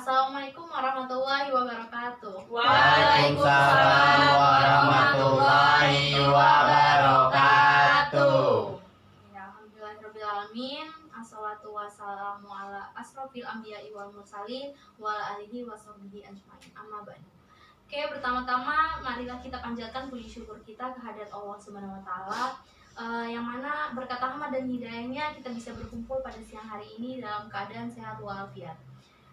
Assalamualaikum warahmatullahi wabarakatuh. Waalaikumsalam warahmatullahi wabarakatuh. Ya, alhamdulillahirrahmanirrahim. Assalatu wassalamu ala asrofil anbiya'i wal mursalin wa ala alihi wa sahbihi ajmain. Amma ba'du. Oke, pertama-tama marilah kita panjatkan puji syukur kita kehadirat Allah Subhanahu wa taala, yang mana berkat rahmat dan hidayahnya kita bisa berkumpul pada siang hari ini dalam keadaan sehat walafiat.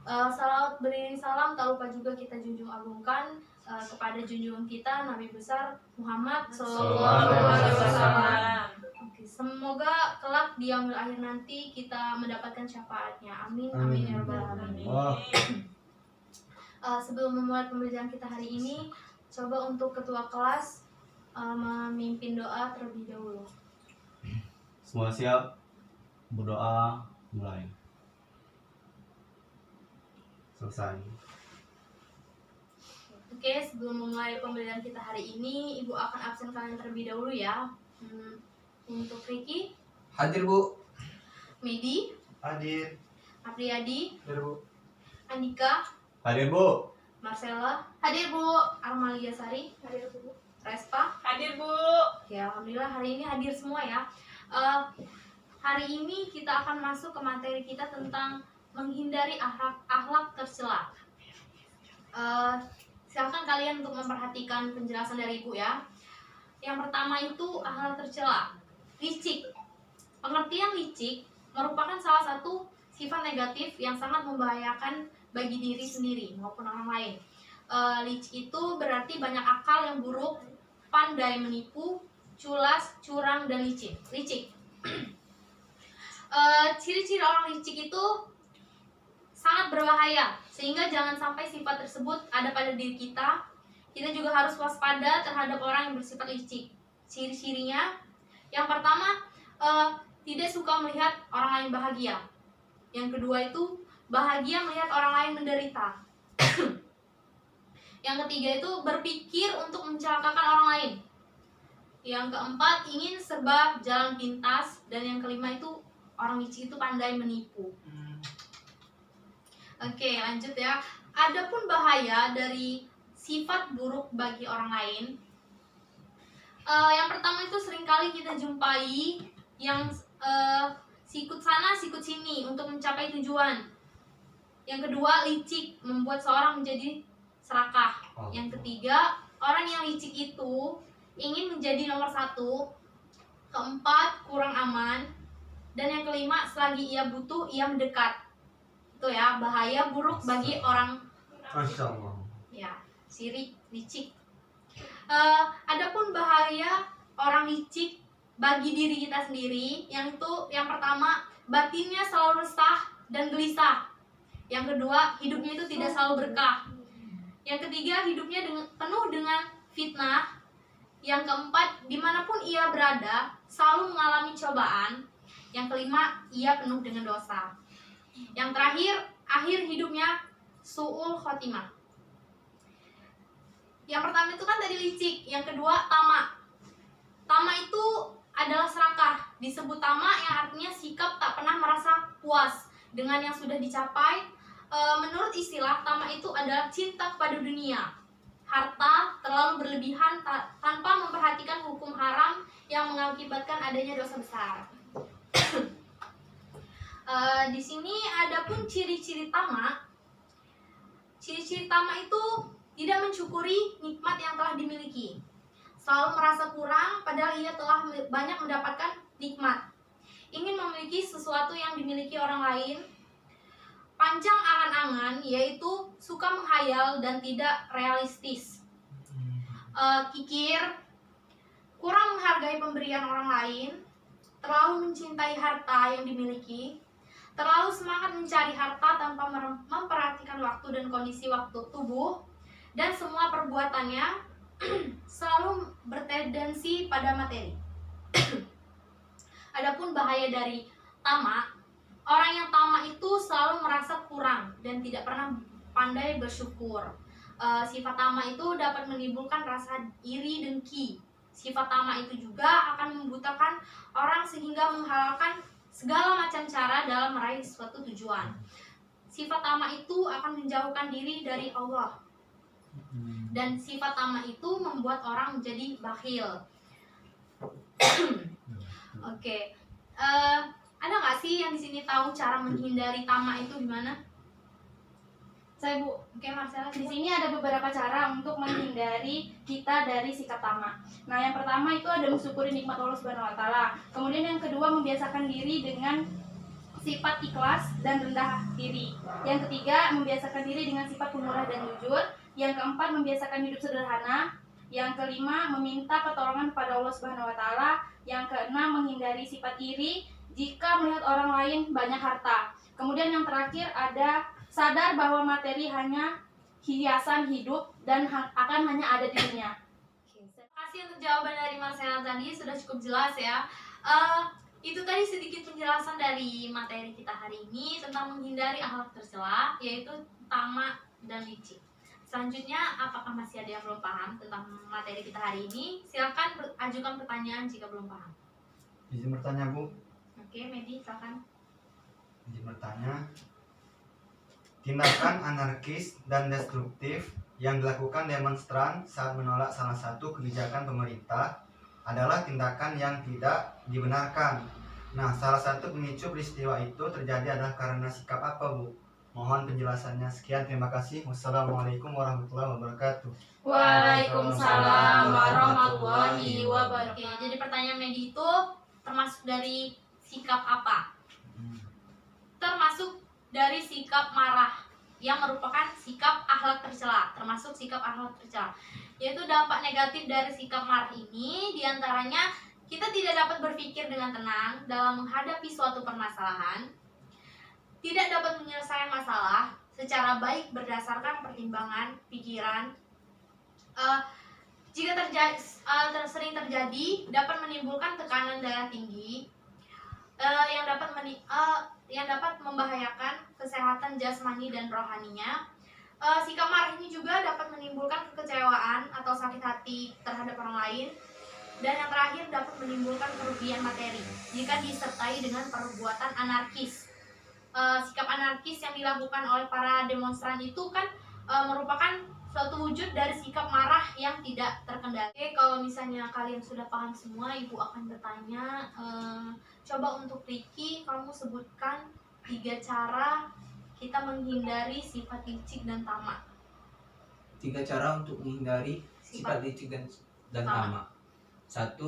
Salawat beriring salam tak lupa juga kita junjung agungkan kepada junjungan kita Nabi besar Muhammad SAW. Oke, semoga kelak di yaumil akhir nanti kita mendapatkan syafaatnya. Amin amin ya rabbal alamin. Sebelum memulai pembelajaran kita hari ini, coba untuk ketua kelas memimpin doa terlebih dahulu. Semua siap? Berdoa mulai. Selesai. Oke, sebelum memulai pembelajaran kita hari ini, Ibu akan absen kalian terlebih dahulu ya. Untuk Ricky, Hadir, Bu. Medi, Hadir. Apriyadi, Hadir, Bu. Andika, Hadir, Bu. Marcella, hadir Bu, Armalia Sari, hadir Bu, Respa, Hadir, Bu. ya alhamdulillah hari ini hadir semua ya. Hari ini kita akan masuk ke materi kita tentang menghindari akhlak tercela. Silakan kalian untuk memperhatikan penjelasan dari Ibu ya. Yang pertama itu akhlak tercela, licik. Pengertian licik merupakan salah satu sifat negatif yang sangat membahayakan bagi diri sendiri maupun orang lain. Licik itu berarti banyak akal yang buruk, pandai menipu, culas, curang, dan licik. Ciri-ciri orang licik itu sangat berbahaya, sehingga jangan sampai sifat tersebut ada pada diri kita. Kita juga harus waspada terhadap orang yang bersifat licik. Ciri-cirinya, yang pertama, tidak suka melihat orang lain bahagia. Yang kedua itu bahagia melihat orang lain menderita. Yang ketiga itu berpikir untuk mencelakakan orang lain. Yang keempat ingin serba jalan pintas. Dan yang kelima itu orang licik itu pandai menipu. Oke, lanjut ya. Adapun bahaya dari sifat buruk bagi orang lain, yang pertama itu seringkali kita jumpai yang sikut sana sikut sini untuk mencapai tujuan. Yang kedua, licik membuat seorang menjadi serakah. Yang ketiga, orang yang licik itu ingin menjadi nomor satu. Keempat, kurang aman. Dan yang kelima, selagi ia butuh, ia mendekat. Itu ya, bahaya buruk bagi orang Masya Allah. ya, sirik, licik. Adapun bahaya orang licik bagi diri kita sendiri, yang pertama, batinnya selalu resah dan gelisah. Yang kedua, hidupnya itu tidak selalu berkah. Yang ketiga, hidupnya penuh dengan fitnah. Yang keempat, dimanapun ia berada, selalu mengalami cobaan. Yang kelima, ia penuh dengan dosa. Yang terakhir, akhir hidupnya su'ul khotimah. Yang pertama itu kan tadi licik. Yang kedua, tamak. Tamak itu adalah serakah. Disebut tamak yang artinya sikap tak pernah merasa puas dengan yang sudah dicapai. Menurut istilah, tamak itu adalah cinta kepada dunia, harta terlalu berlebihan tanpa memperhatikan hukum haram yang mengakibatkan adanya dosa besar. Di sini ada pun ciri-ciri tamak. Ciri-ciri tamak itu tidak mensyukuri nikmat yang telah dimiliki, selalu merasa kurang padahal ia telah banyak mendapatkan nikmat, ingin memiliki sesuatu yang dimiliki orang lain, panjang angan-angan, yaitu suka menghayal dan tidak realistis, kikir, kurang menghargai pemberian orang lain, terlalu mencintai harta yang dimiliki, terlalu semangat mencari harta tanpa memperhatikan waktu dan kondisi waktu tubuh, dan semua perbuatannya selalu bertendensi pada materi. Adapun bahaya dari tamak, orang yang tamak itu selalu merasa kurang dan tidak pernah pandai bersyukur. Sifat tamak itu dapat menimbulkan rasa iri dengki. Sifat tamak itu juga akan membutakan orang sehingga menghalalkan segala macam cara dalam meraih suatu tujuan. sifat tamak itu akan menjauhkan diri dari Allah. Dan sifat tamak itu membuat orang menjadi bakhil. Oke. Ada nggak sih yang di sini tahu cara menghindari tamak itu gimana? Saya Bu, Oke, Marcella. di sini ada beberapa cara untuk menghindari kita dari sikap tamak. Nah, yang pertama itu ada mensyukuri nikmat Allah Subhanahu wa taala. Kemudian yang kedua membiasakan diri dengan sifat ikhlas dan rendah diri. Yang ketiga membiasakan diri dengan sifat pemurah dan jujur. Yang keempat membiasakan hidup sederhana. Yang kelima meminta pertolongan kepada Allah Subhanahu wa taala. Yang keenam menghindari sifat iri jika melihat orang lain banyak harta. Kemudian yang terakhir ada sadar bahwa materi hanya hiasan hidup dan akan hanya ada di dunia. Terima kasih untuk jawaban dari Marcella tadi, sudah cukup jelas ya. Itu tadi sedikit penjelasan dari materi kita hari ini tentang menghindari akhlak tercela, yaitu tamak dan licik. Selanjutnya, apakah masih ada yang belum paham tentang materi kita hari ini? Silakan ajukan pertanyaan jika belum paham. Izin bertanya Bu, Oke, Medi, silakan. izin bertanya. Tindakan anarkis dan destruktif yang dilakukan demonstran saat menolak salah satu kebijakan pemerintah adalah tindakan yang tidak dibenarkan. Nah, salah satu pemicu peristiwa itu terjadi adalah karena sikap apa, Bu? Mohon penjelasannya. Sekian, terima kasih. Wassalamualaikum warahmatullahi wabarakatuh. Waalaikumsalam warahmatullahi wabarakatuh. Oke, jadi pertanyaan Medi itu termasuk dari sikap apa? Termasuk dari sikap marah yang merupakan sikap akhlak tercela, termasuk sikap akhlak tercela. Yaitu dampak negatif dari sikap marah ini diantaranya kita tidak dapat berpikir dengan tenang dalam menghadapi suatu permasalahan, tidak dapat menyelesaikan masalah secara baik berdasarkan pertimbangan pikiran. Jika sering terjadi, dapat menimbulkan tekanan darah tinggi yang dapat membahayakan kesehatan jasmani dan rohaninya. Sikap marah ini juga dapat menimbulkan kekecewaan atau sakit hati terhadap orang lain. Dan yang terakhir dapat menimbulkan kerugian materi jika disertai dengan perbuatan anarkis. Sikap anarkis yang dilakukan oleh para demonstran itu kan merupakan suatu wujud dari sikap marah yang tidak terkendali. Oke, kalau misalnya kalian sudah paham semua, Ibu akan bertanya, coba untuk Ricky, kamu sebutkan 3 cara kita menghindari sifat licik dan tamak. 3 cara untuk menghindari sifat licik dan tamak. 1.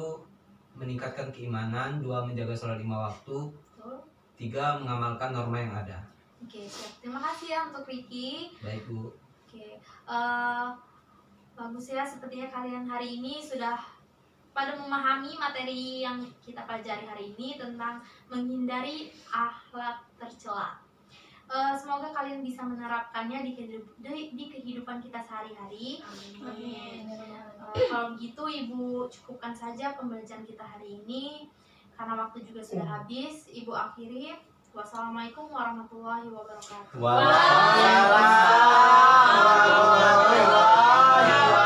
Meningkatkan keimanan. 2. Menjaga sholat 5 waktu. Betul? 3. Mengamalkan norma yang ada. Oke, siap. Terima kasih ya untuk Ricky. Baik Bu. Oke, bagus ya, sepertinya kalian hari ini sudah pada memahami materi yang kita pelajari hari ini tentang menghindari akhlak tercela. Semoga kalian bisa menerapkannya di kehidupan kita sehari-hari. Amin. Kalau begitu Ibu cukupkan saja pembelajaran kita hari ini karena waktu juga sudah habis. Ibu akhiri. Wassalamualaikum warahmatullahi wabarakatuh. Waalaikumsalam warahmatullahi wabarakatuh.